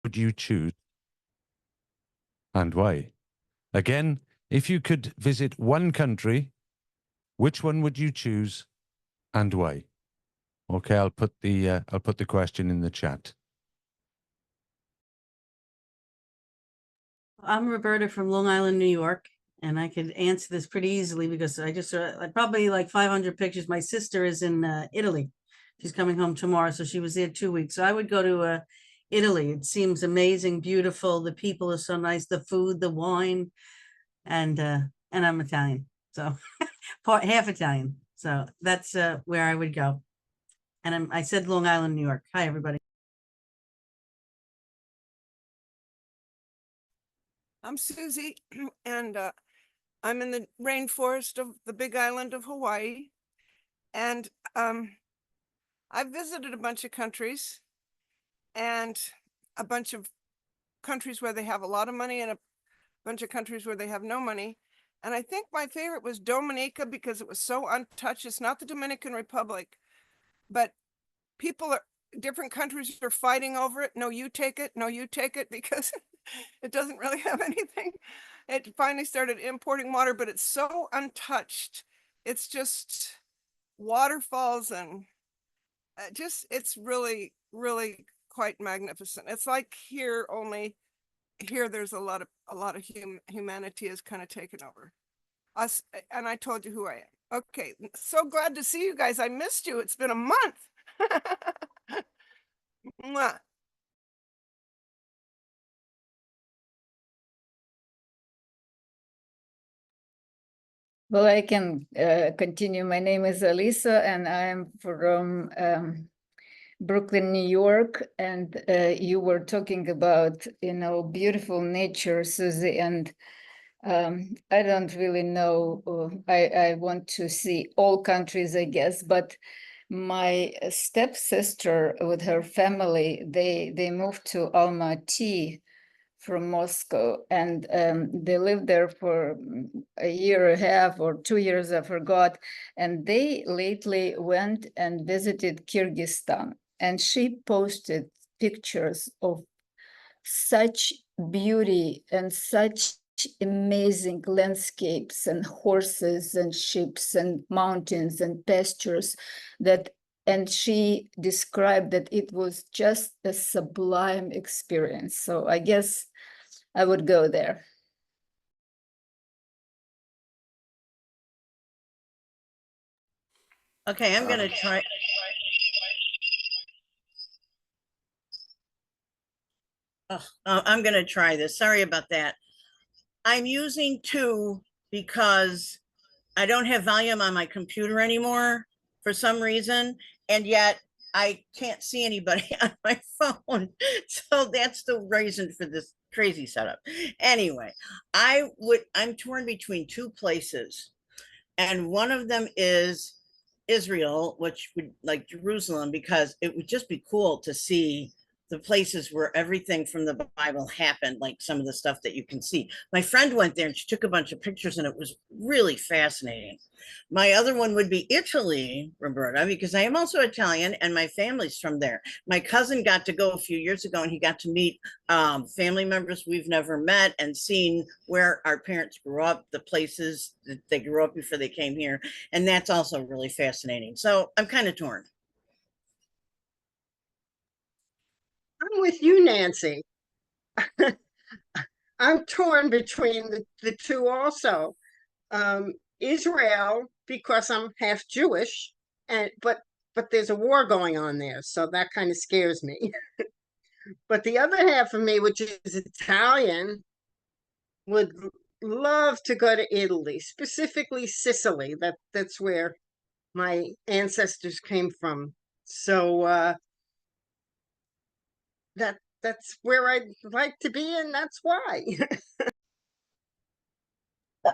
would you choose and why? Again, if you could visit one country, which one would you choose and why? Okay, I'll put the question in the chat. I'm Roberta from Long Island, New York, and I could answer this pretty easily because I just probably like 500 pictures. My sister is in Italy. She's coming home tomorrow, so she was there 2 weeks. So I would go to Italy. It seems amazing, beautiful. The people are so nice. The food, the wine, and I'm Italian, so half Italian. So that's where I would go. And I said Long Island, New York. Hi, everybody. I'm Susie, and I'm in the rainforest of the Big Island of Hawaii. And I've visited a bunch of countries and a bunch of countries where they have a lot of money and a bunch of countries where they have no money. And I think my favorite was Dominica because it was so untouched. It's not the Dominican Republic, but different countries are fighting over it. No, you take it. No, you take it, because it doesn't really have anything. It finally started importing water, but it's so untouched. It's just waterfalls and it's really, really quite magnificent. It's like here, only here there's a lot of humanity has kind of taken over us. And I told you who I am. Okay, so glad to see you guys. I missed you. It's been a month. Mwah. Well, I can continue. My name is Alisa, and I'm from Brooklyn, New York. And you were talking about, beautiful nature, Susie, and I don't really know. I want to see all countries, I guess, but my stepsister with her family, they moved to Almaty from Moscow, and they lived there for a year and a half or 2 years, I forgot. And they lately went and visited Kyrgyzstan, and she posted pictures of such beauty and such amazing landscapes and horses and ships and mountains and pastures and she described that it was just a sublime experience. So I guess I would go there. Okay, I'm gonna try. I'm gonna try this. Sorry about that. I'm using 2 because I don't have volume on my computer anymore for some reason, and yet I can't see anybody on my phone. So that's the reason for this crazy setup. Anyway, I'm torn between 2 places, and one of them is Israel, which would like Jerusalem, because it would just be cool to see the places where everything from the Bible happened, like some of the stuff that you can see. My friend went there and she took a bunch of pictures and it was really fascinating. My other one would be Italy, Roberta, because I am also Italian and my family's from there. My cousin got to go a few years ago and he got to meet family members we've never met and seen where our parents grew up, the places that they grew up before they came here. And that's also really fascinating. So I'm kind of torn. I'm with you, Nancy. I'm torn between the 2 also. Israel, because I'm half Jewish, but there's a war going on there, so that kind of scares me. But the other half of me, which is Italian, would love to go to Italy, specifically Sicily. That's where my ancestors came from. So that's where I'd like to be, and that's why.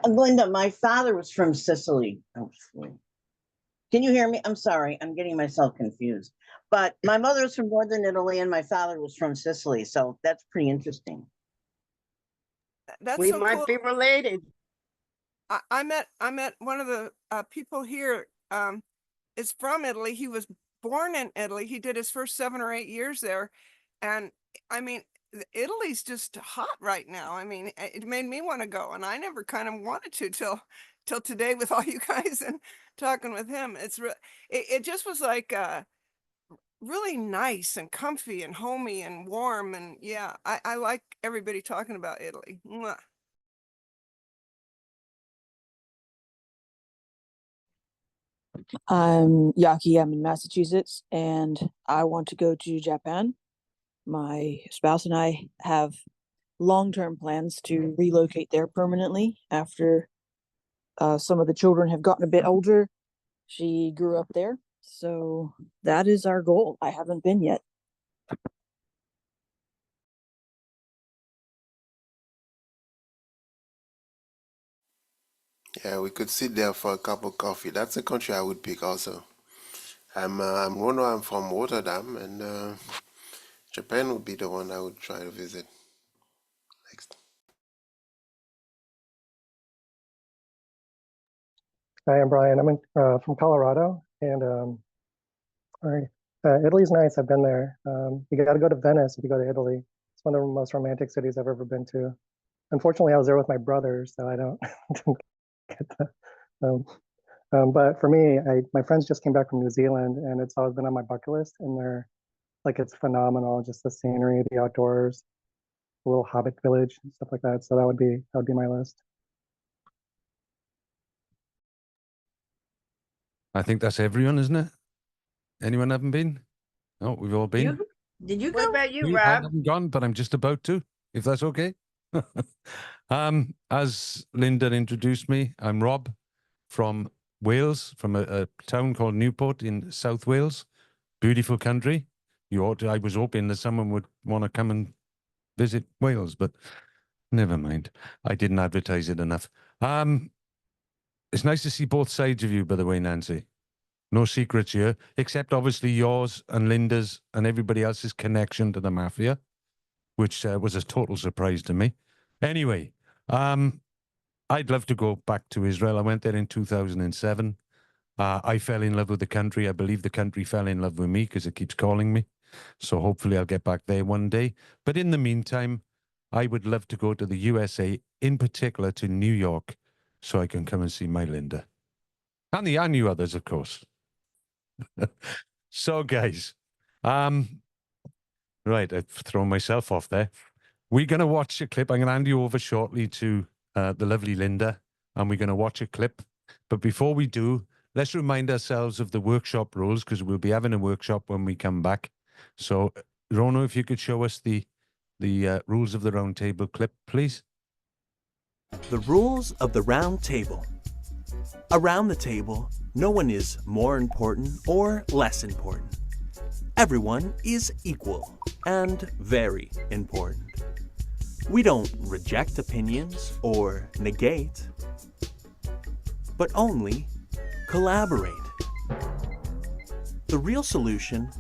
Linda, my father was from Sicily. Oh, can you hear me? I'm sorry, I'm getting myself confused. But my mother was from northern Italy and my father was from Sicily, so that's pretty interesting. We so might cool. Be related. I met one of the people here is from Italy. He was born in Italy. He did his first 7 or 8 years there. And I mean, Italy's just hot right now. I mean, it made me want to go, and I never kind of wanted to till today with all you guys and talking with him. It just was like really nice and comfy and homey and warm, and yeah, I like everybody talking about Italy. Mwah. I'm Yaki. I'm in Massachusetts, and I want to go to Japan. My spouse and I have long-term plans to relocate there permanently after some of the children have gotten a bit older. She grew up there, so that is our goal. I haven't been yet. Yeah, we could sit there for a cup of coffee. That's a country I would pick also. I'm Rono, I'm from Rotterdam, and Japan would be the one I would try to visit next. Hi, I'm Brian. I'm from Colorado, and Italy's nice. I've been there. You got to go to Venice if you go to Italy. It's one of the most romantic cities I've ever been to. Unfortunately, I was there with my brother, so I don't didn't get that. But for me, my friends just came back from New Zealand, and it's always been on my bucket list. And it's phenomenal, just the scenery, the outdoors, the little hobbit village, and stuff like that. So that would be my list. I think that's everyone, isn't it? Anyone haven't been? No, we've all been. Did you What go? about you, I Rob? haven't gone, but I'm just about to, if that's okay. As Linda introduced me, I'm Rob from Wales, from a town called Newport in South Wales. Beautiful country. I was hoping that someone would want to come and visit Wales, but never mind. I didn't advertise it enough. It's nice to see both sides of you, by the way, Nancy. No secrets here, except obviously yours and Linda's and everybody else's connection to the mafia, which was a total surprise to me. Anyway, I'd love to go back to Israel. I went there in 2007. I fell in love with the country. I believe the country fell in love with me because it keeps calling me. So hopefully I'll get back there one day. But in the meantime, I would love to go to the USA, in particular to New York, so I can come and see my Linda. And you others, of course. So, guys, right, I've thrown myself off there. We're going to watch a clip. I'm going to hand you over shortly to the lovely Linda, and we're going to watch a clip. But before we do, let's remind ourselves of the workshop rules, because we'll be having a workshop when we come back. So, Rono, if you could show us the rules of the round table clip, please. The rules of the round table. Around the table, no one is more important or less important. Everyone is equal and very important. We don't reject opinions or negate, but only collaborate. The real solution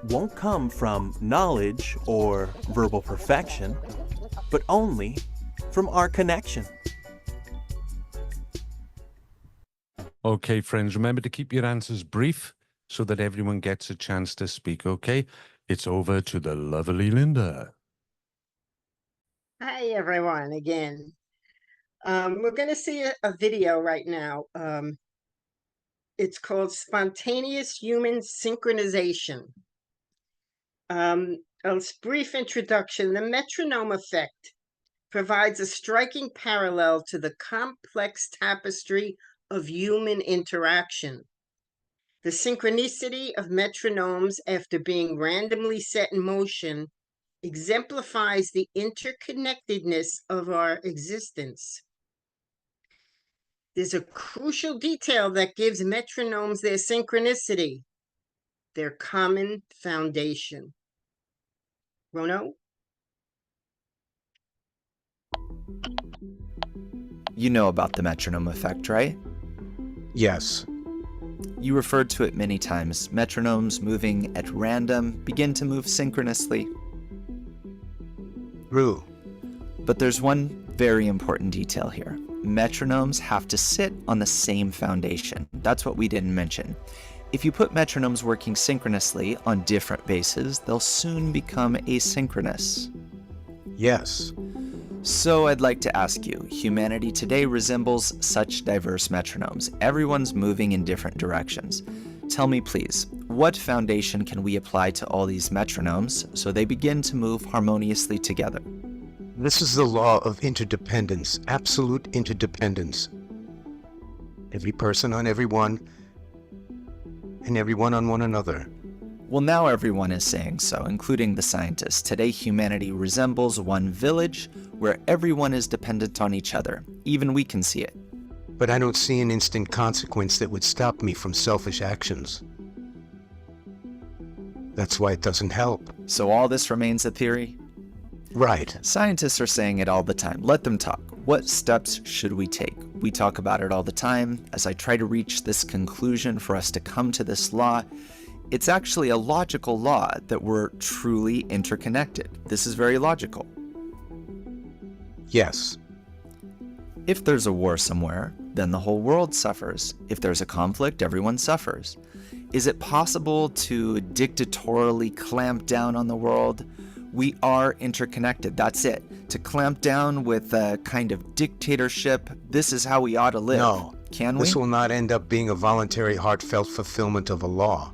won't come from knowledge or verbal perfection, but only from our connection. Okay, friends, remember to keep your answers brief so that everyone gets a chance to speak, okay? It's over to the lovely Linda. Hi, everyone, again. We're going to see a video right now. It's called Spontaneous Human Synchronization. A brief introduction. The metronome effect provides a striking parallel to the complex tapestry of human interaction. The synchronicity of metronomes after being randomly set in motion exemplifies the interconnectedness of our existence. There's a crucial detail that gives metronomes their synchronicity, their common foundation. Rono? You know about the metronome effect, right? Yes. You referred to it many times. Metronomes moving at random begin to move synchronously. True. But there's one very important detail here. Metronomes have to sit on the same foundation. That's what we didn't mention. If you put metronomes working synchronously on different bases, they'll soon become asynchronous. Yes. So I'd like to ask you, humanity today resembles such diverse metronomes. Everyone's moving in different directions. Tell me please, what foundation can we apply to all these metronomes so they begin to move harmoniously together? This is the law of interdependence, absolute interdependence. Every person on everyone, and everyone on one another. Well, now everyone is saying so, including the scientists. Today, humanity resembles one village where everyone is dependent on each other. Even we can see it. But I don't see an instant consequence that would stop me from selfish actions. That's why it doesn't help. So all this remains a theory? Right. Scientists are saying it all the time. Let them talk. What steps should we take? We talk about it all the time. As I try to reach this conclusion for us to come to this law, it's actually a logical law that we're truly interconnected. This is very logical. Yes. If there's a war somewhere, then the whole world suffers. If there's a conflict, everyone suffers. Is it possible to dictatorially clamp down on the world? We are interconnected, that's it. To clamp down with a kind of dictatorship, this is how we ought to live. No. Can we? This will not end up being a voluntary, heartfelt fulfillment of a law.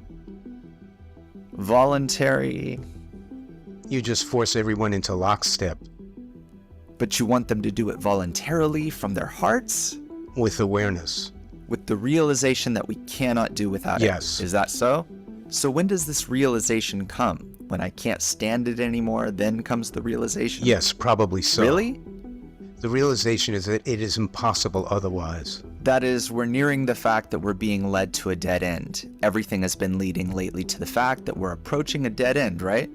Voluntary? You just force everyone into lockstep. But you want them to do it voluntarily from their hearts? With awareness. With the realization that we cannot do without it. Yes. Is that so? So when does this realization come? When I can't stand it anymore, then comes the realization? Yes, probably so. Really? The realization is that it is impossible otherwise. That is, we're nearing the fact that we're being led to a dead end. Everything has been leading lately to the fact that we're approaching a dead end, right?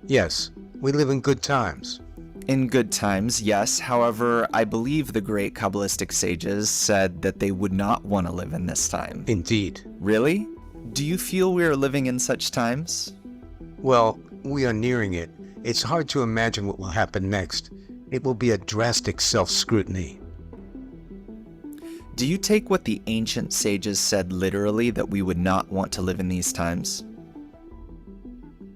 Yes, we live in good times. In good times, yes. However, I believe the great Kabbalistic sages said that they would not want to live in this time. Indeed. Really? Do you feel we are living in such times? Well, we are nearing it. It's hard to imagine what will happen next. It will be a drastic self-scrutiny. Do you take what the ancient sages said literally, that we would not want to live in these times?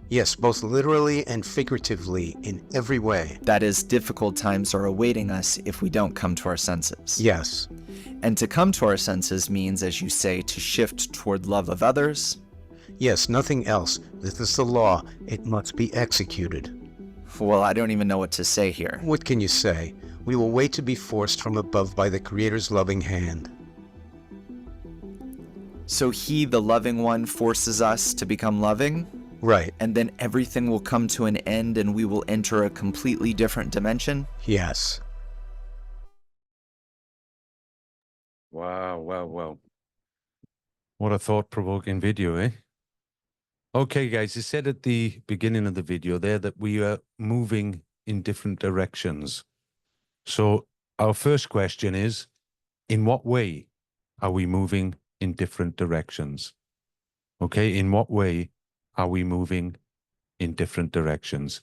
Yes, both literally and figuratively, in every way. That is, difficult times are awaiting us if we don't come to our senses. Yes. And to come to our senses means, as you say, to shift toward love of others. Yes, nothing else. This is the law. It must be executed. Well, I don't even know what to say here. What can you say? We will wait to be forced from above by the Creator's loving hand. So He, the loving one, forces us to become loving? Right. And then everything will come to an end and we will enter a completely different dimension? Yes. Wow, wow, wow. What a thought-provoking video, eh? Okay, guys, it said at the beginning of the video there that we are moving in different directions. So our first question is, in what way are we moving in different directions? Okay, in what way are we moving in different directions?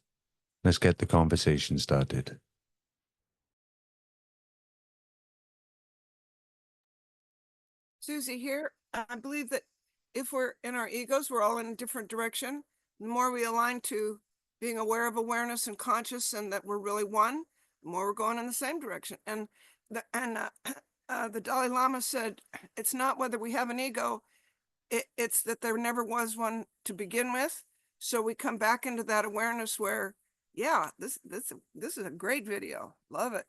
Let's get the conversation started. Susie here. I believe that if we're in our egos, we're all in a different direction. The more we align to being aware of awareness and conscious and that we're really one, the more we're going in the same direction. And the Dalai Lama said, it's not whether we have an ego, it's that there never was one to begin with. So we come back into that awareness where, yeah, this is a great video. Love it.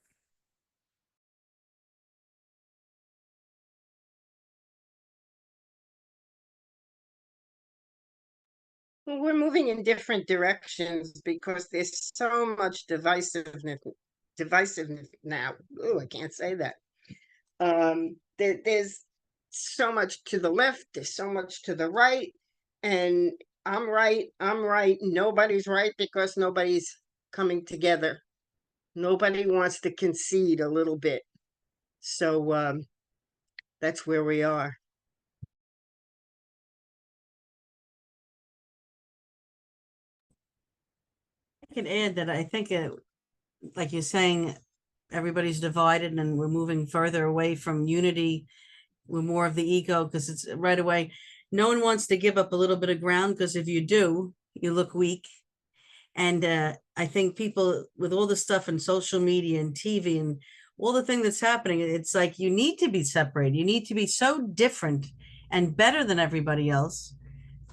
Well, we're moving in different directions because there's so much divisiveness now. Oh, I can't say that. There's so much to the left, there's so much to the right, and I'm right, nobody's right because nobody's coming together. Nobody wants to concede a little bit. So that's where we are. I can add that I think, like you're saying, everybody's divided and we're moving further away from unity. We're more of the ego because it's right away. No one wants to give up a little bit of ground because if you do, you look weak. And I think people with all the stuff in social media and TV and all the thing that's happening, it's like you need to be separated. You need to be so different and better than everybody else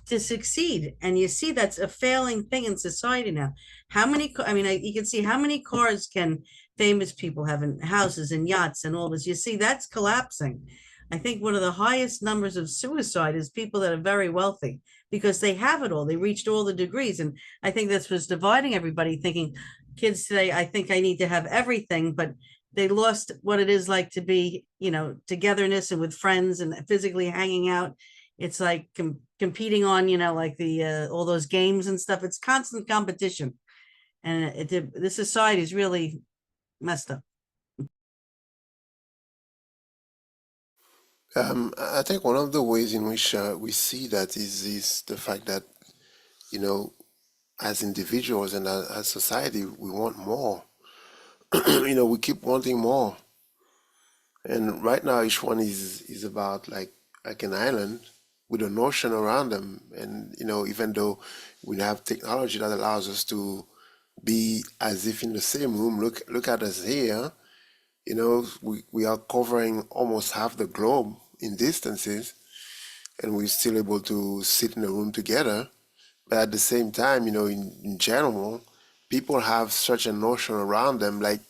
to succeed. And you see that's a failing thing in society now. How many, I mean, you can see how many cars can famous people have in houses and yachts and all this. You see that's collapsing. I think one of the highest numbers of suicide is people that are very wealthy because they have it all. They reached all the degrees. And I think that's what's dividing everybody, thinking kids today, I think I need to have everything, but they lost what it is like to be, you know, togetherness and with friends and physically hanging out. It's like competing on, you know, like the all those games and stuff. It's constant competition, and the society is really messed up. I think one of the ways in which we see that is the fact that, you know, as individuals and as society, we want more. You know, we keep wanting more. And right now, each one is about like an island with an ocean around them. And, you know, even though we have technology that allows us to be as if in the same room, look at us here, you know, we are covering almost half the globe in distances, and we're still able to sit in a room together. But at the same time, you know, in general, people have such an ocean around them. Like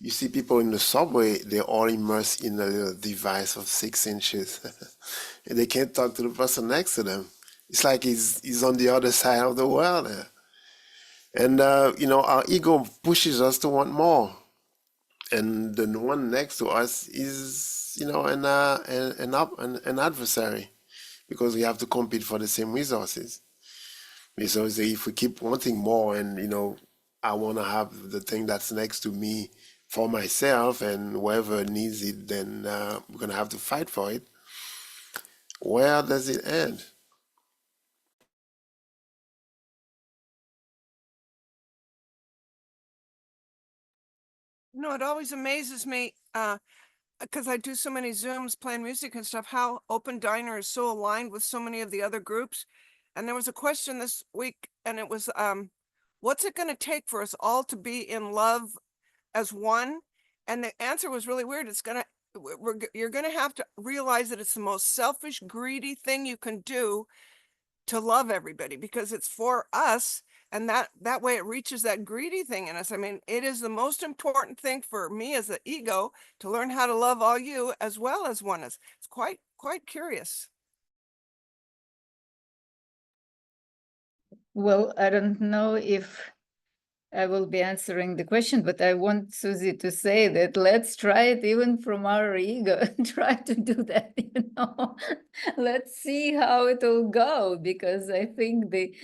you see people in the subway, they're all immersed in a little device of 6 inches. And they can't talk to the person next to them. It's like he's on the other side of the world. And, you know, our ego pushes us to want more. And the one next to us is, you know, an adversary, because we have to compete for the same resources. So if we keep wanting more, and, you know, I want to have the thing that's next to me for myself, and whoever needs it, then we're going to have to fight for it. Where does it end? No, it always amazes me, because I do so many Zooms playing music and stuff, how Open Diner is so aligned with so many of the other groups. And there was a question this week, and it was, what's it going to take for us all to be in love as one? And the answer was really weird. It's going to, you're going to have to realize that it's the most selfish, greedy thing you can do to love everybody, because it's for us. And that way it reaches that greedy thing in us. I mean, it is the most important thing for me as the ego to learn how to love all you as well as one is. It's quite curious. Well, I don't know if I will be answering the question, but I want Susie to say that let's try it even from our ego and try to do that, you know. Let's see how it will go, because I think the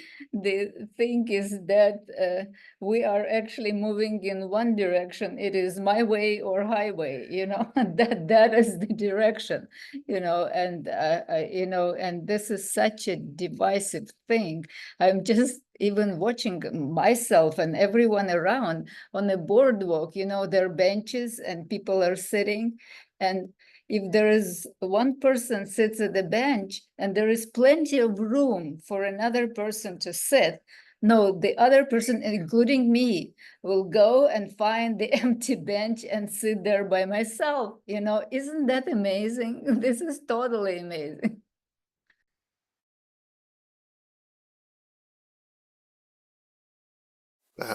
thing is that we are actually moving in one direction. It is my way or highway, you know, that is the direction, you know, and you know, and this is such a divisive thing. I'm just even watching myself and everyone around on a boardwalk, you know, there are benches and people are sitting. And if there is one person sits at the bench and there is plenty of room for another person to sit, no, the other person, including me, will go and find the empty bench and sit there by myself. You know, isn't that amazing? This is totally amazing.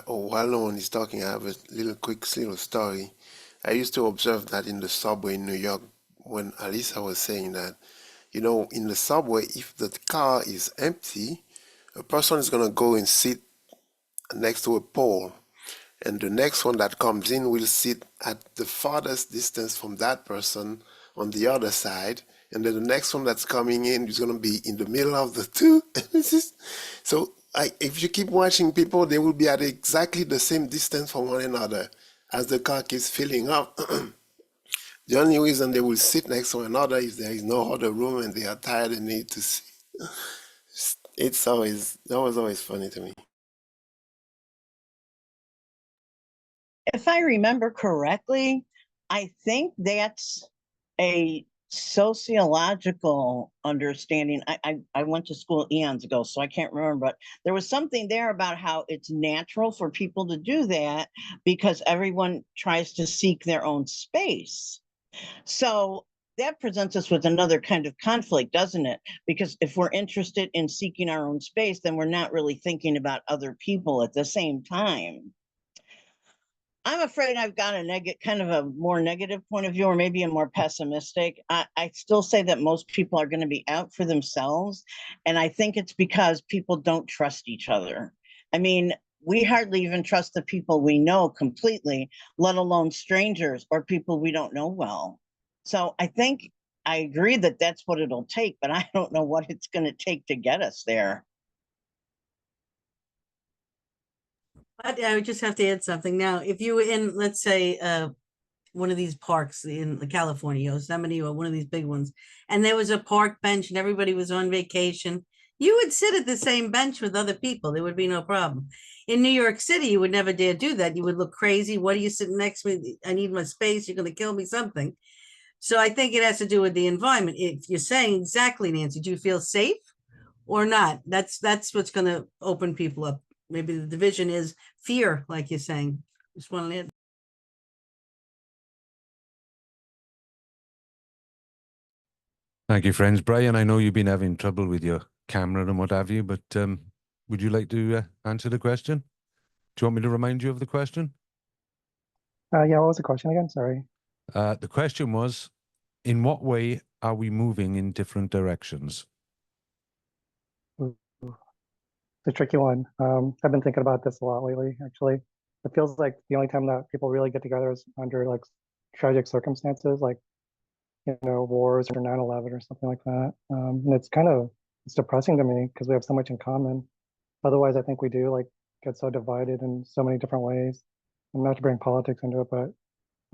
While no one is talking, I have a little story. I used to observe that in the subway in New York, when Alisa was saying that, you know, in the subway, if the car is empty, a person is going to go and sit next to a pole, and the next one that comes in will sit at the farthest distance from that person on the other side, and then the next one that's coming in is going to be in the middle of the two. So if you keep watching people, they will be at exactly the same distance from one another as the car keeps filling up. The only reason they will sit next to another is there is no other room and they are tired and need to see. That was always funny to me. If I remember correctly, I think that's a sociological understanding. I went to school eons ago, so I can't remember, but there was something there about how it's natural for people to do that because everyone tries to seek their own space. So that presents us with another kind of conflict, doesn't it? Because if we're interested in seeking our own space, then we're not really thinking about other people at the same time. I'm afraid I've got a kind of a more negative point of view, or maybe a more pessimistic. I still say that most people are going to be out for themselves. And I think it's because people don't trust each other. I mean, we hardly even trust the people we know completely, let alone strangers or people we don't know well. So I think I agree that that's what it'll take, but I don't know what it's going to take to get us there. I would just have to add something now. If you were in, let's say, one of these parks in California, Yosemite, or one of these big ones, and there was a park bench and everybody was on vacation, you would sit at the same bench with other people. There would be no problem. In New York City, you would never dare do that. You would look crazy. What are you sitting next to me? I need my space. You're going to kill me, something. So I think it has to do with the environment. If you're saying exactly, Nancy, do you feel safe or not? That's what's going to open people up. Maybe the division is fear, like you're saying. Just want to add. Thank you, friends. Brian, I know you've been having trouble with your camera and what have you, but would you like to answer the question? Do you want me to remind you of the question? Yeah, what was the question again? Sorry. The question was, in what way are we moving in different directions? Ooh, it's a tricky one. I've been thinking about this a lot lately, actually. It feels like the only time that people really get together is under like tragic circumstances, like, wars or 9/11 or something like that. And it's depressing to me because we have so much in common. Otherwise, I think we do like get so divided in so many different ways. And not to bring politics into it, but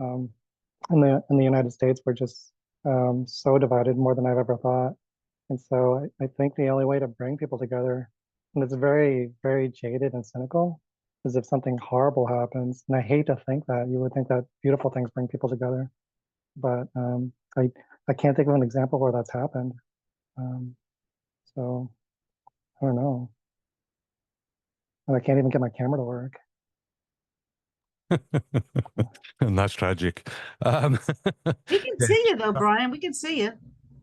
um, in the United States, we're just so divided more than I've ever thought. And so I think the only way to bring people together, and it's very, very jaded and cynical, is if something horrible happens. And I hate to think that. You would think that beautiful things bring people together, but I can't think of an example where that's happened. So I don't know. And I can't even get my camera to work. And that's tragic. We can see you though, Brian. We can see you.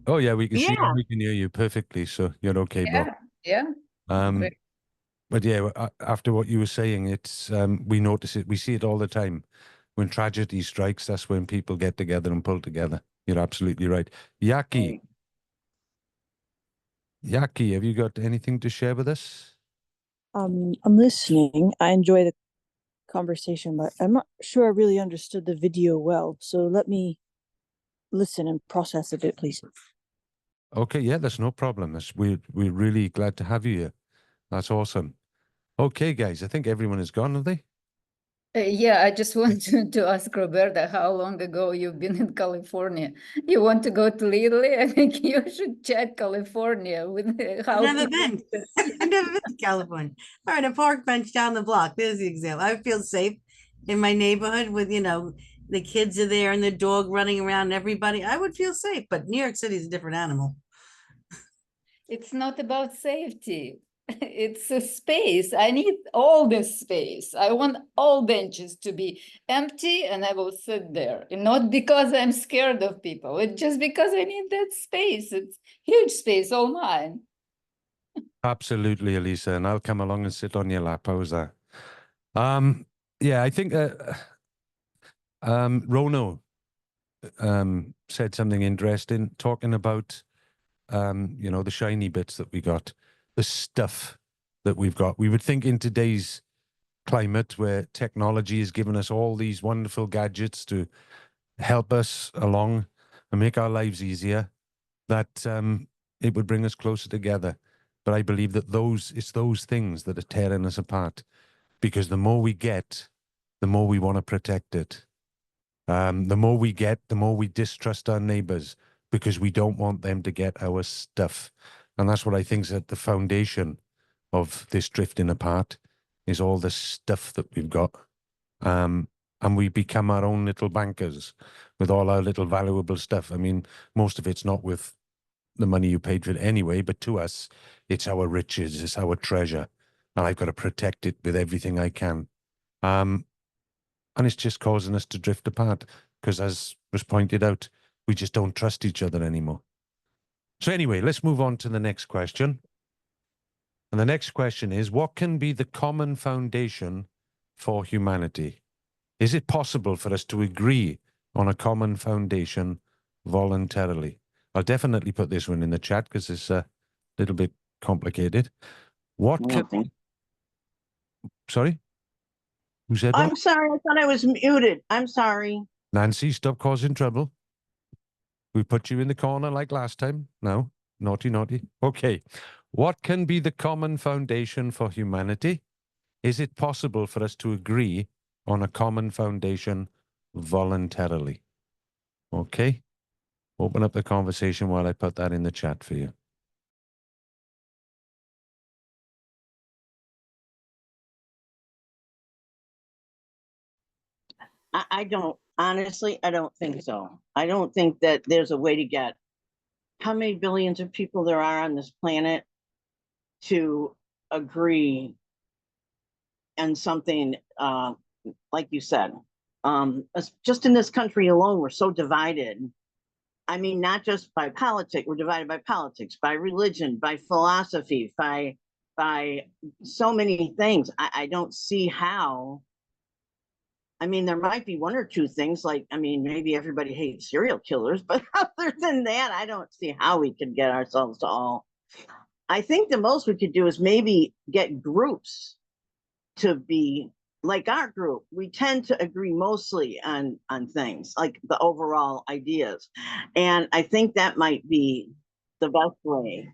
Oh yeah, we can see you, Yeah. we can hear you perfectly, so you're okay, bro. Yeah. But yeah, after what you were saying, it's we notice it, we see it all the time. When tragedy strikes, that's when people get together and pull together. You're absolutely right. Yaki, Yaki, have you got anything to share with us? I'm listening. I enjoy the conversation, but I'm not sure I really understood the video well. So let me listen and process a bit, please. Okay, yeah, that's no problem. We're really glad to have you here. That's awesome. Okay, guys, I think everyone is gone, have they? Yeah, I just want to ask Roberta how long ago you've been in California. You want to go to Italy? I think you should check California with how I've never people- been. I've never been to California. All right, a park bench down the block. There's the example. I feel safe in my neighborhood with, the kids are there and the dog running around and everybody. I would feel safe, but New York City is a different animal. It's not about safety. It's a space. I need all this space. I want all benches to be empty and I will sit there. And not because I'm scared of people. It's just because I need that space. It's huge space, all mine. Absolutely, Elisa, and I'll come along and sit on your lap. How's that? Yeah, I think Rono said something interesting, talking about the shiny bits that we got, the stuff that we've got. We would think in today's climate where technology has given us all these wonderful gadgets to help us along and make our lives easier, that it would bring us closer together. But I believe that it's those things that are tearing us apart, because the more we get, the more we want to protect it. The more we get, the more we distrust our neighbors because we don't want them to get our stuff. And that's what I think is at the foundation of this drifting apart, is all the stuff that we've got. and we become our own little bankers with all our little valuable stuff. I mean, most of it's not with the money you paid for it anyway, but to us, it's our riches, it's our treasure, and I've got to protect it with everything I can. And it's just causing us to drift apart because, as was pointed out, we just don't trust each other anymore. So anyway, let's move on to the next question. And the next question is, what can be the common foundation for humanity? Is it possible for us to agree on a common foundation voluntarily? I'll definitely put this one in the chat because it's a little bit complicated. What can... Sorry? Who said what? I'm sorry, I thought I was muted. I'm sorry. Nancy, stop causing trouble. We put you in the corner like last time. No, naughty, naughty. Okay. What can be the common foundation for humanity? Is it possible for us to agree on a common foundation voluntarily? Okay. Open up the conversation while I put that in the chat for you. I don't, honestly, I don't think so. I don't think that there's a way to get how many billions of people there are on this planet to agree on something, like you said. Just in this country alone, we're so divided. I mean, not just by politics, we're divided by politics, by religion, by philosophy, by so many things. I don't see how. I mean, there might be one or two things like, I mean, maybe everybody hates serial killers, but other than that, I don't see how we could get ourselves to all. I think the most we could do is maybe get groups to be like our group. We tend to agree mostly on things like the overall ideas. And I think that might be the best way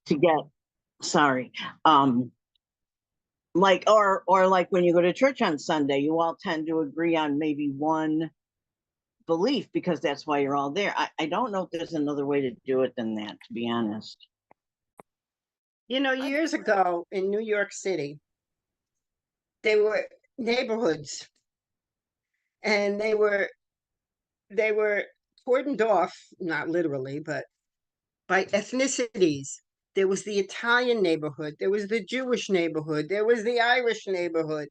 to get, sorry, like, or like when you go to church on Sunday, you all tend to agree on maybe one belief because that's why you're all there. I don't know if there's another way to do it than that, to be honest. You know, years ago in New York City, they were neighborhoods, and they were cordoned off, not literally, but by ethnicities. There was the Italian neighborhood, there was the Jewish neighborhood, there was the Irish neighborhood.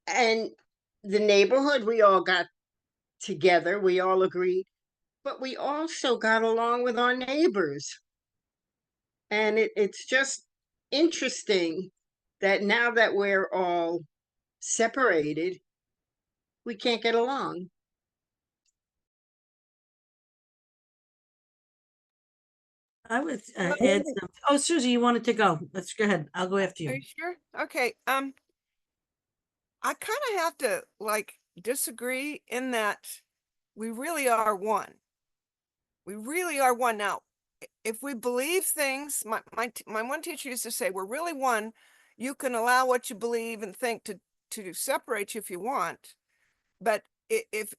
And the neighborhood, we all got together, we all agreed, but we also got along with our neighbors. And it's just interesting that now that we're all separated, we can't get along. I would add some. Oh, Susie, you wanted to go. Let's go ahead. I'll go after Are you. you sure? Okay. I kind of have to like disagree in that we really are one. We really are one. Now, if we believe things, my one teacher used to say, we're really one. You can allow what you believe and think to separate you if you want. But if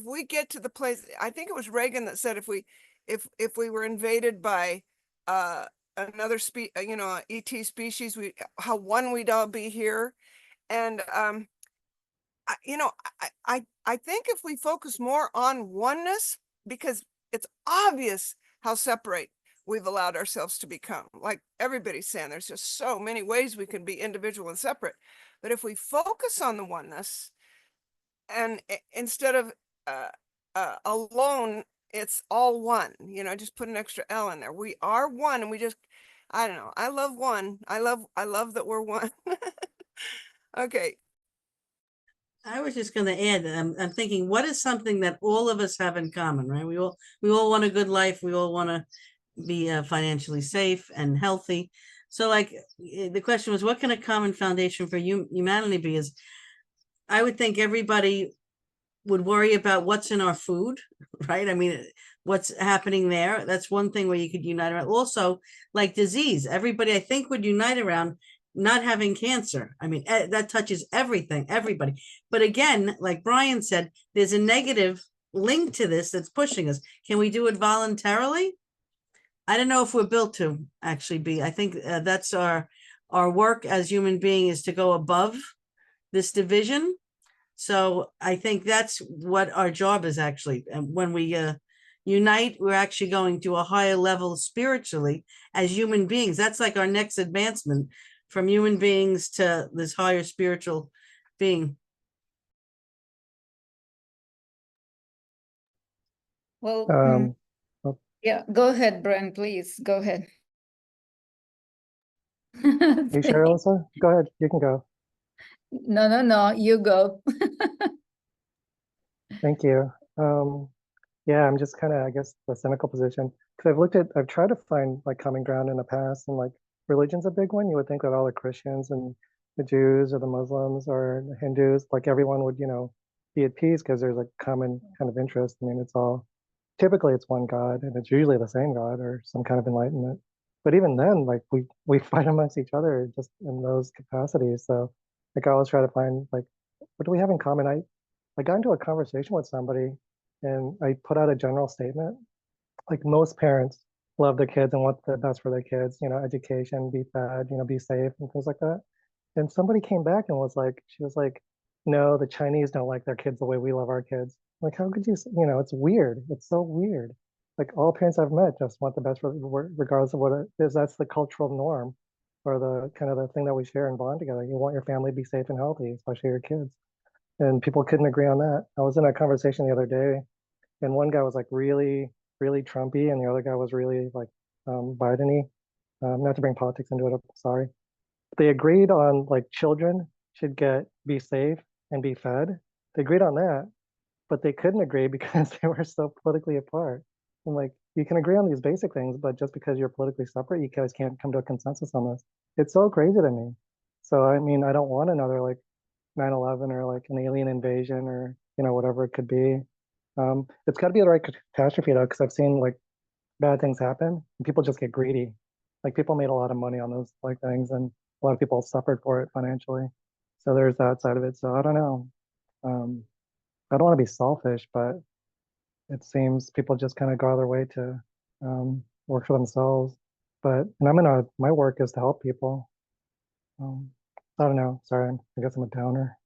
we get to the place, I think it was Reagan that said if we were invaded by another ET species, how one we'd all be here. And I think if we focus more on oneness, because it's obvious how separate we've allowed ourselves to become. Like everybody's saying, there's just so many ways we can be individual and separate. But if we focus on the oneness, and instead of alone, it's all one, just put an extra L in there. We are one, and we just, I don't know. I love one. I love that we're one. Okay. I was just going to add that I'm thinking, what is something that all of us have in common, right? We all want a good life. We all want to be financially safe and healthy. So like the question was, what can a common foundation for humanity be? Is I would think everybody would worry about what's in our food, right? I mean, what's happening there. That's one thing where you could unite around. Also, like disease, everybody I think would unite around not having cancer. I mean, that touches everything, everybody. But again, like Brian said, there's a negative link to this that's pushing us. Can we do it voluntarily? I don't know if we're built to actually be. I think that's our work as human beings, is to go above this division. So I think that's what our job is actually. And when we unite, we're actually going to a higher level spiritually as human beings. That's like our next advancement from human beings to this higher spiritual being. Well, Oh, yeah, go ahead, Brian, please, go ahead. you sure, Alyssa? Go ahead, you can go. No, you go. Thank you. Yeah, I'm just kind of, I guess, the cynical position because I've tried to find like common ground in the past, and like religion's a big one. You would think that all the Christians and the Jews or the Muslims or the Hindus, like everyone would, be at peace because there's a common kind of interest. I mean, typically it's one God, and it's usually the same God or some kind of enlightenment. But even then, like we fight amongst each other just in those capacities. So like I always try to find like what do we have in common? I got into a conversation with somebody and I put out a general statement. Like most parents love their kids and want the best for their kids, education, be fed, be safe and things like that. And somebody came back and she was like, no, the Chinese don't like their kids the way we love our kids. Like, how could it's weird. It's so weird. Like all parents I've met just want the best for, regardless of what it is. That's the cultural norm or the kind of the thing that we share and bond together. You want your family to be safe and healthy, especially your kids. And people couldn't agree on that. I was in a conversation the other day and one guy was like really, really Trumpy, and the other guy was really like Biden-y. Not to bring politics into it, I'm sorry. They agreed on like children should be safe and be fed. They agreed on that, but they couldn't agree because they were so politically apart. And like you can agree on these basic things, but just because you're politically separate, you guys can't come to a consensus on this. It's so crazy to me. So I mean, I don't want another like 9/11 or like an alien invasion or whatever it could be. It's got to be the right catastrophe though, because I've seen like bad things happen and people just get greedy. Like people made a lot of money on those like things, and a lot of people suffered for it financially. So there's that side of it. So I don't know. Um, I don't want to be selfish, but it seems people just kind of go their way to work for themselves. And my work is to help people. I don't know. Sorry, I guess I'm a downer.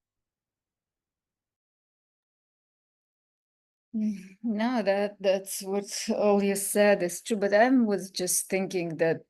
No, that's what all you said is true. But I was just thinking that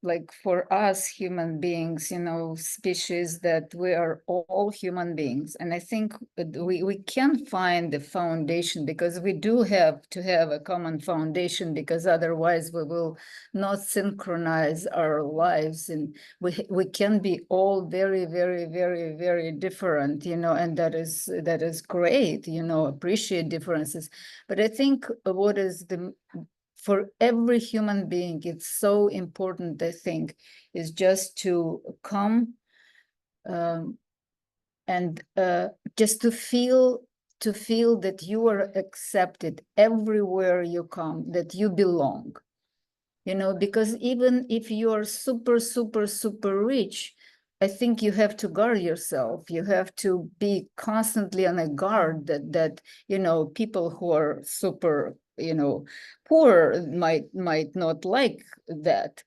like for us human beings, species, that we are all human beings. And I think we can find the foundation, because we do have to have a common foundation, because otherwise we will not synchronize our lives. And we can be all very, very, very, very different, and that is great, appreciate differences. But I think what is for every human being, it's so important, I think, is just to come and just to feel that you are accepted everywhere you come, that you belong. Because even if you are super, super, super rich, I think you have to guard yourself. You have to be constantly on a guard that people who are super, poor might not like that.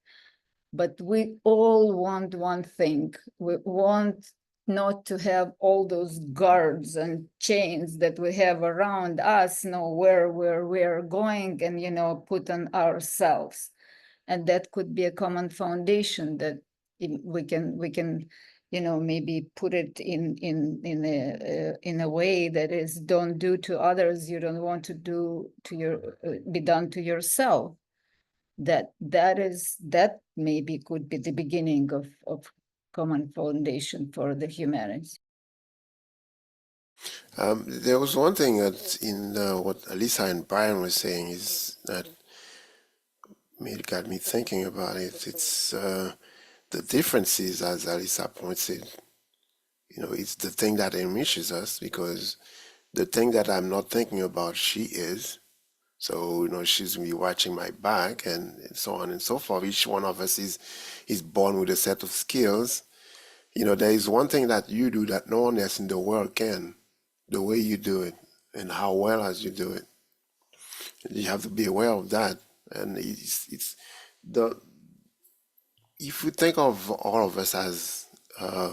But we all want one thing. We want not to have all those guards and chains that we have around us, know where we're going, and put on ourselves. And that could be a common foundation that we can maybe put it in a way that is, don't do to others you don't want to do to be done to yourself. That maybe could be the beginning of common foundation for the humanity. There was one thing that in what Alisa and Brian were saying is that got me thinking about it. It's the differences, as Alisa points it. It's the thing that enriches us, because the thing that I'm not thinking about, she is. So, she's gonna be watching my back and so on and so forth. Each one of us is born with a set of skills. There is one thing that you do that no one else in the world can, the way you do it and how well as you do it. You have to be aware of that. And it's the if we think of all of us as a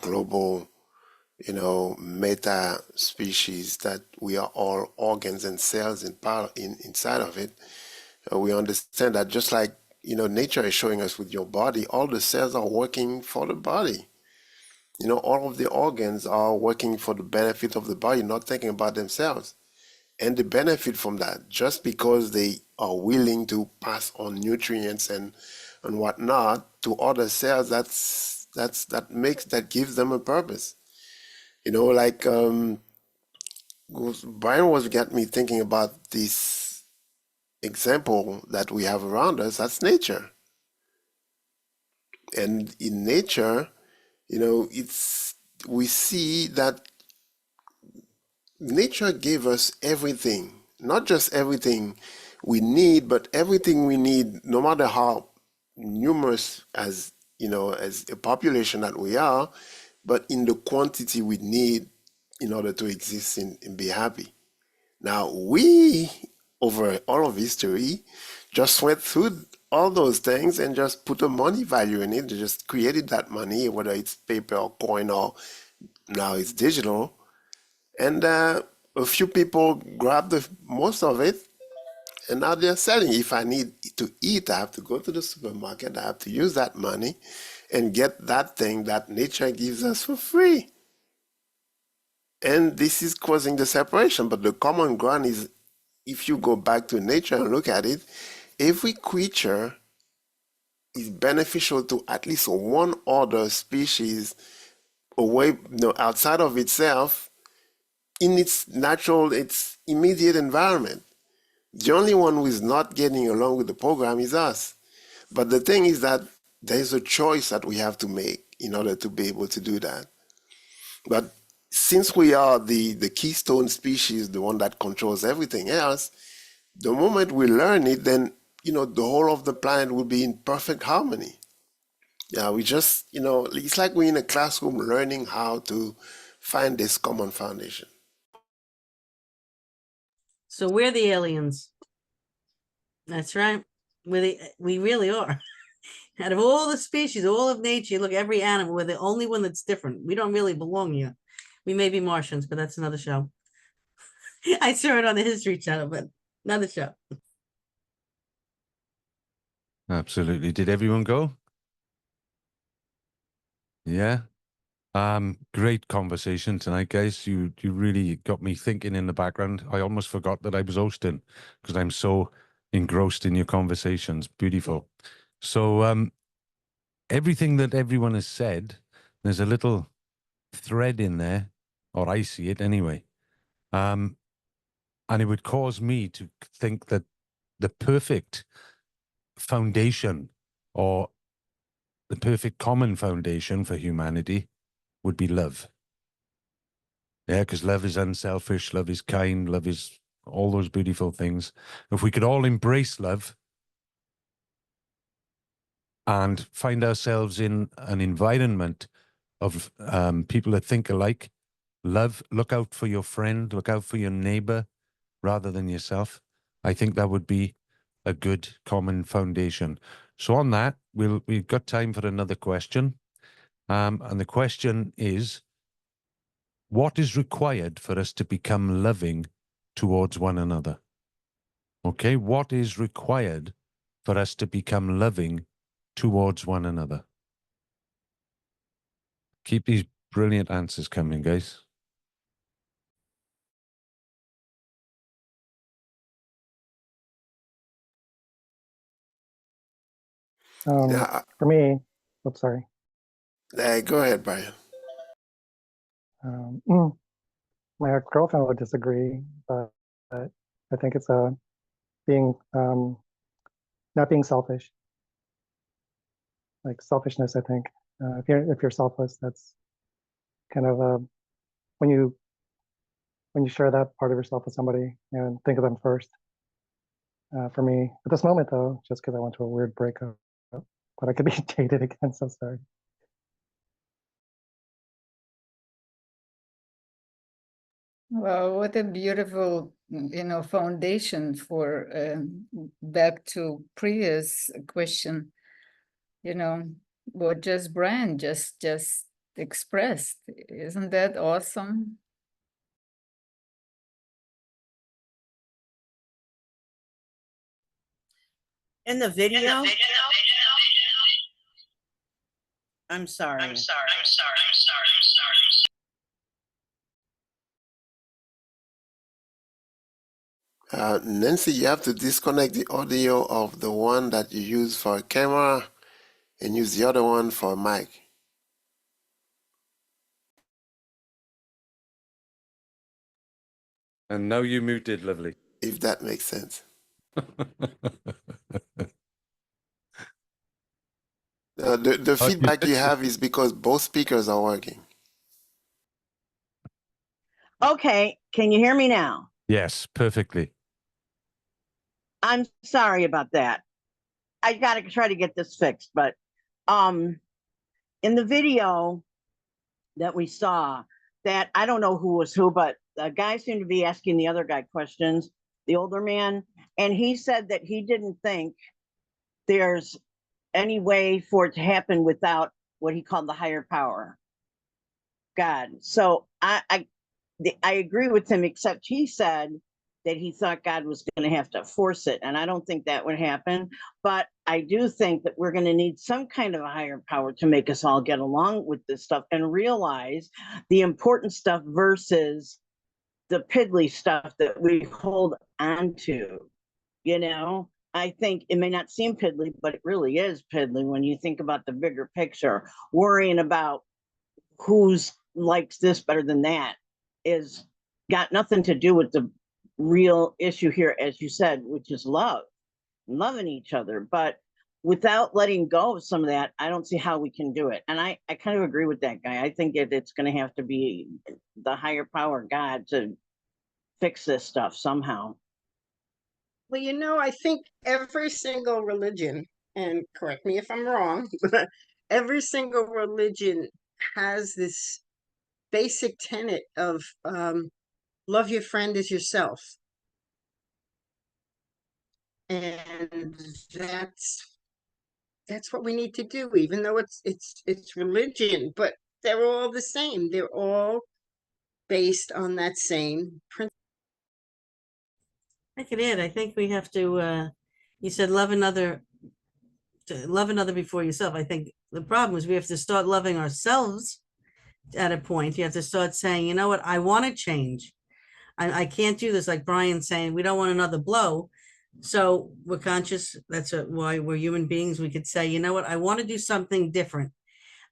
global, meta species, that we are all organs and cells inside of it. We understand that just like, nature is showing us with your body, all the cells are working for the body. All of the organs are working for the benefit of the body, not thinking about themselves. And they benefit from that just because they are willing to pass on nutrients and whatnot to other cells. That gives them a purpose. Like Brian was got me thinking about this example that we have around us. That's nature. And in nature, we see that nature gave us everything, not just everything we need, but everything we need, no matter how numerous as a population that we are, but in the quantity we need in order to exist and be happy. Now, we, over all of history, just went through all those things and just put a money value in it. They just created that money, whether it's paper or coin or now it's digital. And a few people grabbed most of it, and now they're selling. If I need to eat, I have to go to the supermarket. I have to use that money and get that thing that nature gives us for free. And this is causing the separation. But the common ground is, if you go back to nature and look at it, every creature is beneficial to at least one other species away, outside of itself, in its immediate environment. The only one who is not getting along with the program is us. But the thing is that there's a choice that we have to make in order to be able to do that. But since we are the keystone species, the one that controls everything else, the moment we learn it, then, the whole of the planet will be in perfect harmony. Yeah, we just, it's like we're in a classroom learning how to find this common foundation. So we're the aliens. That's right. We really are. Out of all the species, all of nature, look, every animal, we're the only one that's different. We don't really belong here. We may be Martians, but that's another show. I saw it on the History Channel, but another show. Absolutely. Did everyone go? Yeah. Great conversation tonight, guys. You really got me thinking in the background. I almost forgot that I was hosting because I'm so engrossed in your conversations. Beautiful. So everything that everyone has said, there's a little thread in there, or I see it anyway. And it would cause me to think that the perfect foundation, or the perfect common foundation for humanity, would be love. Yeah, because love is unselfish, love is kind, love is all those beautiful things. If we could all embrace love and find ourselves in an environment of people that think alike, look out for your friend, look out for your neighbor rather than yourself, I think that would be a good common foundation. So on that, we've got time for another question. And the question is, what is required for us to become loving towards one another? Okay, what is required for us to become loving towards one another? Keep these brilliant answers coming, guys. Yeah, For me, oops, sorry. go ahead, Brian. Mm, my girlfriend would disagree, but I think it's being not being selfish. Like selfishness, I think. If you're selfless, that's kind of when you share that part of yourself with somebody and think of them first. For me, at this moment though, just because I went through a weird breakup, but I could be dated again. So sorry. Well, what a beautiful, foundation for back to previous question. What just Brian just expressed. Isn't that awesome? In the video, I'm sorry. Nancy, you have to disconnect the audio of the one that you use for a camera and use the other one for a mic. And now you muted, lovely. If that makes sense. The feedback you have is because both speakers are working. Okay, can you hear me now? Yes, perfectly. I'm sorry about that. I gotta try to get this fixed, but in the video that we saw, that I don't know who was who, but the guy seemed to be asking the other guy questions, the older man, and he said that he didn't think there's any way for it to happen without what he called the higher power, God. So I agree with him, except he said that he thought God was going to have to force it. And I don't think that would happen. But I do think that we're going to need some kind of a higher power to make us all get along with this stuff and realize the important stuff versus the piddly stuff that we hold on to. You know, I think it may not seem piddly, but it really is piddly when you think about the bigger picture. Worrying about who's likes this better than that is got nothing to do with the real issue here, as you said, which is love, loving each other. But without letting go of some of that, I don't see how we can do it. And I kind of agree with that guy. I think it's going to have to be the higher power, God, to fix this stuff somehow. Well, you know, I think every single religion, and correct me if I'm wrong, but every single religion has this basic tenet of love your friend as yourself. And that's what we need to do, even though it's religion, but they're all the same. They're all based on that same principle. I could add, I think we have to, you said love another before yourself. I think the problem is we have to start loving ourselves at a point. You have to start saying, you know what, I want to change. I can't do this. Like Brian saying, we don't want another blow. So we're conscious. That's why we're human beings. We could say, you know what, I want to do something different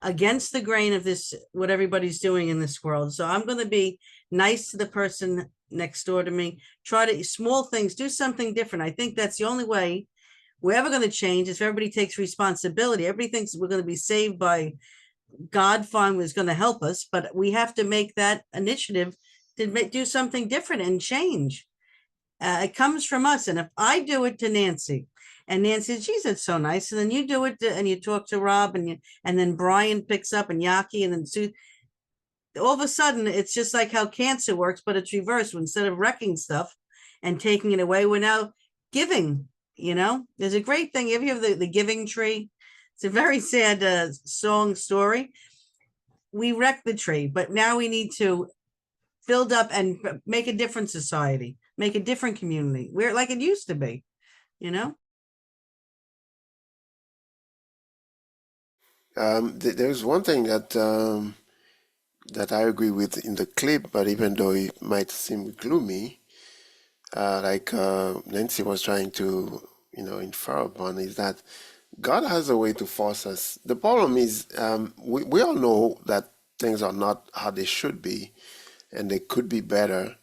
against the grain of this, what everybody's doing in this world. So I'm going to be nice to the person next door to me, try to small things, do something different. I think that's the only way we're ever going to change is if everybody takes responsibility. Everybody thinks we're going to be saved by God, fine, was going to help us, but we have to make that initiative to do something different and change. It comes from us. And if I do it to Nancy, and Nancy says, geez, that's so nice. And then you do it and you talk to Rob and then Brian picks up and Yaki and then Sue. All of a sudden, it's just like how cancer works, but it's reversed. Instead of wrecking stuff and taking it away, we're now giving, you know. There's a great thing. If you have the giving tree, it's a very sad story. We wrecked the tree, but now we need to build up and make a different society, make a different community, where like it used to be, you know. There's one thing that I agree with in the clip, but even though it might seem gloomy, like Nancy was trying to, infer upon, is that God has a way to force us. The problem is we all know that things are not how they should be, and they could be better.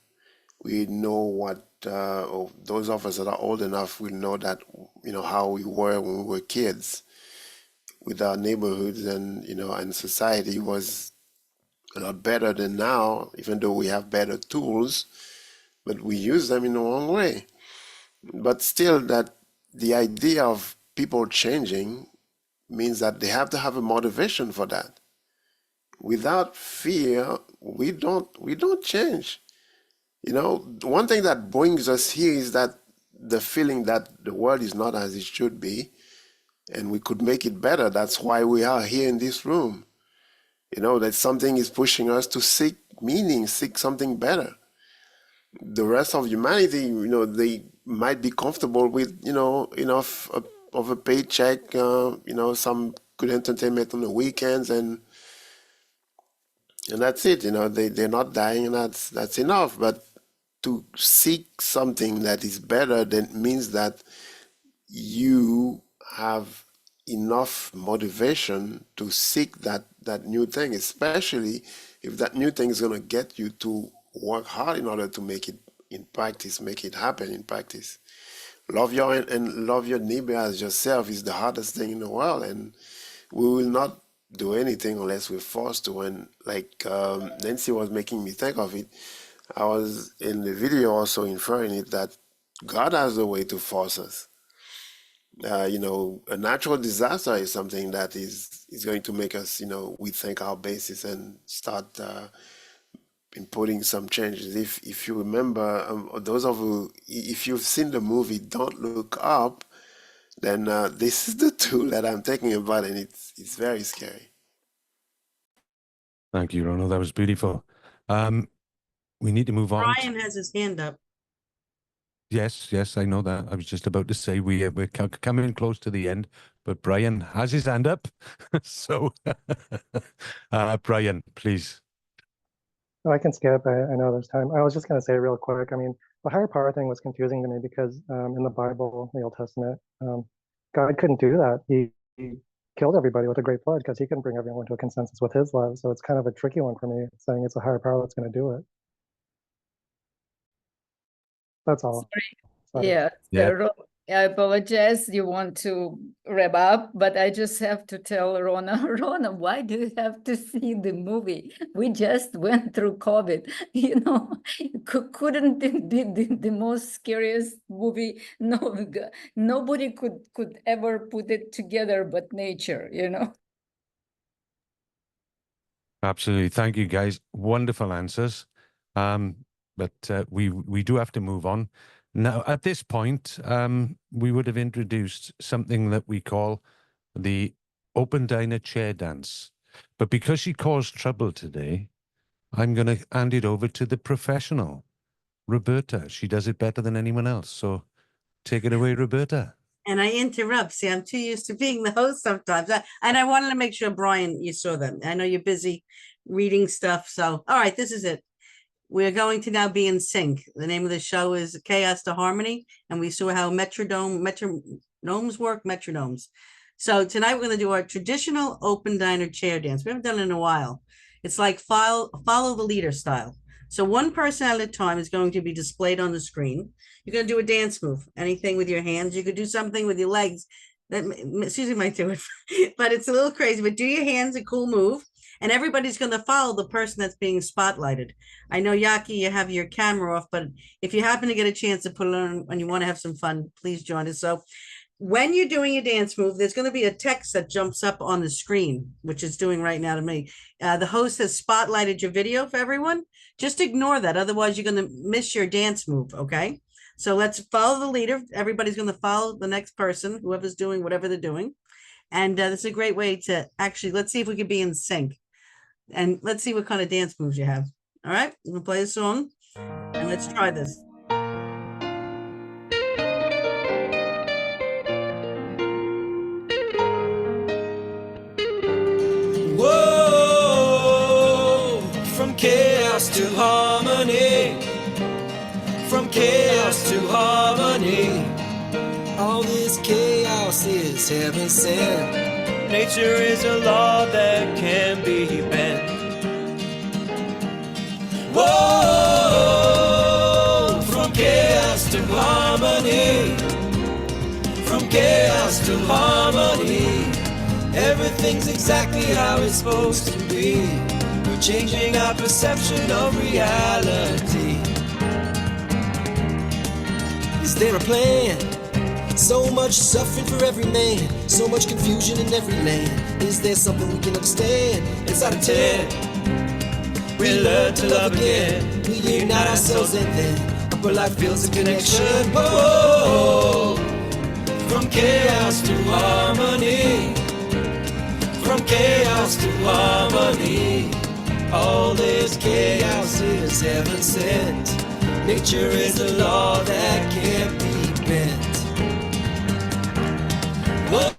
We know what, those of us that are old enough will know that, how we were when we were kids with our neighborhoods and, and society was a lot better than now, even though we have better tools, but we use them in the wrong way. But still, that the idea of people changing means that they have to have a motivation for that. Without fear, we don't change. One thing that brings us here is that the feeling that the world is not as it should be, and we could make it better. That's why we are here in this room. That something is pushing us to seek meaning, seek something better. The rest of humanity, they might be comfortable with, enough of a paycheck, some good entertainment on the weekends, and that's it. They're not dying, and that's enough. But to seek something that is better, then means that you have enough motivation to seek that new thing, especially if that new thing is going to get you to work hard in order to make it in practice, make it happen in practice. Love your neighbor as yourself is the hardest thing in the world, and we will not do anything unless we're forced to. And like Nancy was making me think of it, I was in the video also inferring it that God has a way to force us. A natural disaster is something that is going to make us, rethink our basis and start inputting some changes. If you remember, those of you, if you've seen the movie Don't Look Up, then this is the tool that I'm thinking about, and it's very scary. Thank you, Ronald. That was beautiful. We need to move on. Brian has his hand up. Yes, I know that. I was just about to say we're coming close to the end, but Brian has his hand up. So, Brian, please. Oh, I can skip. I know there's time. I was just going to say real quick. I mean, the higher power thing was confusing to me because in the Bible, the Old Testament, God couldn't do that. He killed everybody with a great flood because he couldn't bring everyone to a consensus with his love. So it's kind of a tricky one for me, saying it's a higher power that's going to do it. That's all. Sorry. Yeah, Yeah. I apologize. You want to wrap up, but I just have to tell Rona, Rona, why do you have to see the movie? We just went through COVID. Couldn't it be the most scariest movie? No, nobody could ever put it together but nature. Absolutely. Thank you, guys. Wonderful answers. But we do have to move on. Now, at this point, we would have introduced something that we call the open diner chair dance. But because she caused trouble today, I'm going to hand it over to the professional, Roberta. She does it better than anyone else. So take it away, Roberta. And I interrupt. See, I'm too used to being the host sometimes. And I wanted to make sure, Brian, you saw them. I know you're busy reading stuff. So, all right, this is it. We're going to now be in sync. The name of the show is Chaos to Harmony, and we saw how metronomes work, metronomes. So tonight we're going to do our traditional open diner chair dance. We haven't done it in a while. It's like follow the leader style. So one person at a time is going to be displayed on the screen. You're going to do a dance move, anything with your hands. You could do something with your legs. Susie might do it, but it's a little crazy. But do your hands, a cool move. And everybody's going to follow the person that's being spotlighted. I know, Yaki, you have your camera off, but if you happen to get a chance to put it on and you want to have some fun, please join us. So when you're doing a dance move, there's going to be a text that jumps up on the screen, which it's doing right now to me. The host has spotlighted your video for everyone. Just ignore that. Otherwise, you're going to miss your dance move, okay? So let's follow the leader. Everybody's going to follow the next person, whoever's doing whatever they're doing. And this is a great way to actually, let's see if we can be in sync. And let's see what kind of dance moves you have. All right, I'm gonna play a song and let's try this. Whoa, from chaos to harmony, from chaos to harmony. All this chaos is heaven sent. Nature is a law that can be bent. Whoa, from chaos to harmony, from chaos to harmony. Everything's exactly how it's supposed to be. We're changing our perception of reality. Is there a plan? So much suffering for every man, so much confusion in every land. Is there something we can understand? Inside of 10, we learn to love again. We unite ourselves and then upper life feels a connection. Whoa, from chaos to harmony, From chaos to harmony, all this chaos is heaven sent. Nature is a law that can't be bent. Whoa,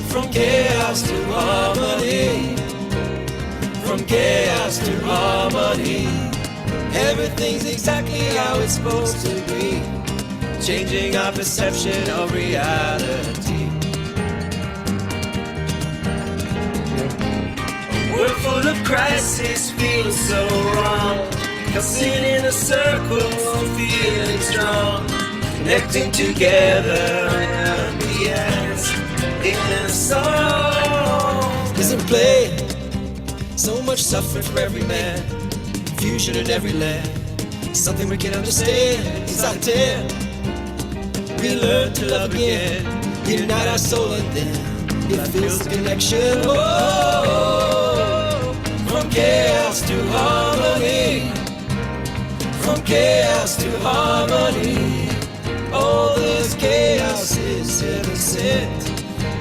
from chaos to harmony, from chaos to harmony, everything's exactly how it's supposed to be, changing our perception of reality. We're full of crisis, feels so wrong, sitting in a circle, feeling strong, connecting together and the ends in a song. Isn't play, so much suffering for every man, confusion in every land, something we can understand. Inside of 10, we learn to love again, unite our soul and then it feels the connection. Oh, from chaos to harmony, from chaos to harmony, all this chaos is heaven sent.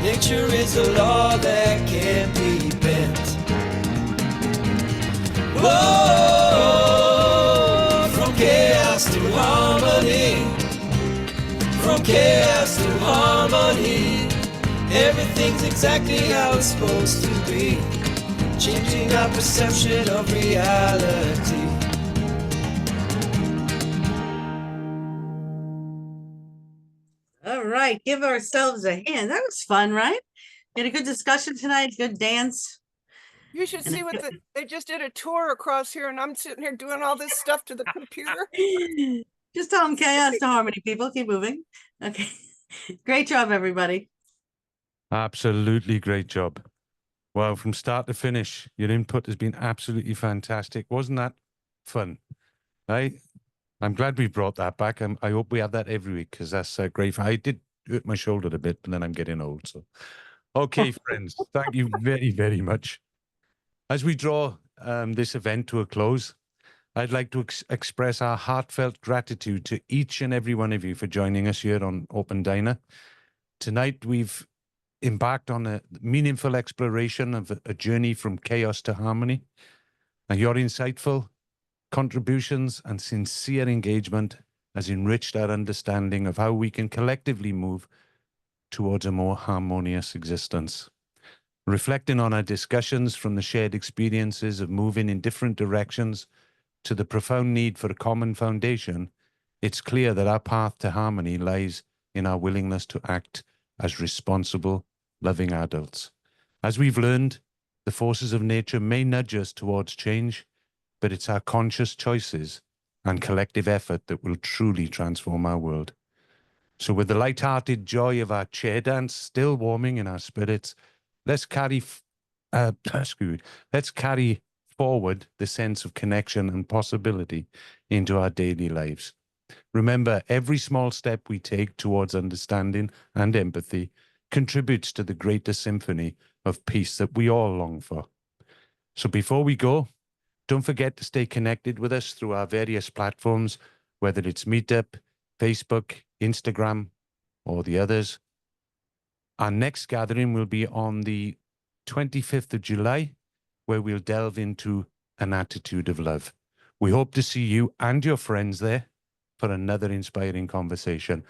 Nature is a law that can't be bent. Whoa, from chaos to harmony, from chaos to harmony, everything's exactly how it's supposed to be, changing our perception of reality. All right, give ourselves a hand. That was fun, right? We had a good discussion tonight, good dance. You should And see what they just did a tour across here, and I'm sitting here doing all this stuff to the computer. Just tell them chaos to harmony, people. Keep moving. Okay. Great job, everybody. Absolutely great job. Well, from start to finish, your input has been absolutely fantastic. Wasn't that fun? I'm glad we brought that back. I hope we have that every week because that's great. I did hurt my shoulder a bit, but then I'm getting old. So, okay, friends, thank you very, very much. As we draw this event to a close, I'd like to express our heartfelt gratitude to each and every one of you for joining us here on Open Diner. Tonight, we've embarked on a meaningful exploration of a journey from chaos to harmony. And your insightful contributions and sincere engagement has enriched our understanding of how we can collectively move towards a more harmonious existence. Reflecting on our discussions from the shared experiences of moving in different directions to the profound need for a common foundation, it's clear that our path to harmony lies in our willingness to act as responsible, loving adults. As we've learned, the forces of nature may nudge us towards change, but it's our conscious choices and collective effort that will truly transform our world. So with the light-hearted joy of our chair dance still warming in our spirits, let's carry forward the sense of connection and possibility into our daily lives. Remember, every small step we take towards understanding and empathy contributes to the greater symphony of peace that we all long for. So before we go, don't forget to stay connected with us through our various platforms, whether it's Meetup, Facebook, Instagram, or the others. Our next gathering will be on the 25th of July, where we'll delve into an attitude of love. We hope to see you and your friends there for another inspiring conversation.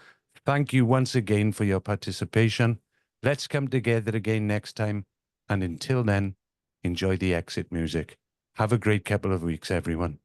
Thank you once again for your participation. Let's come together again next time. And until then, enjoy the exit music. Have a great couple of weeks, everyone.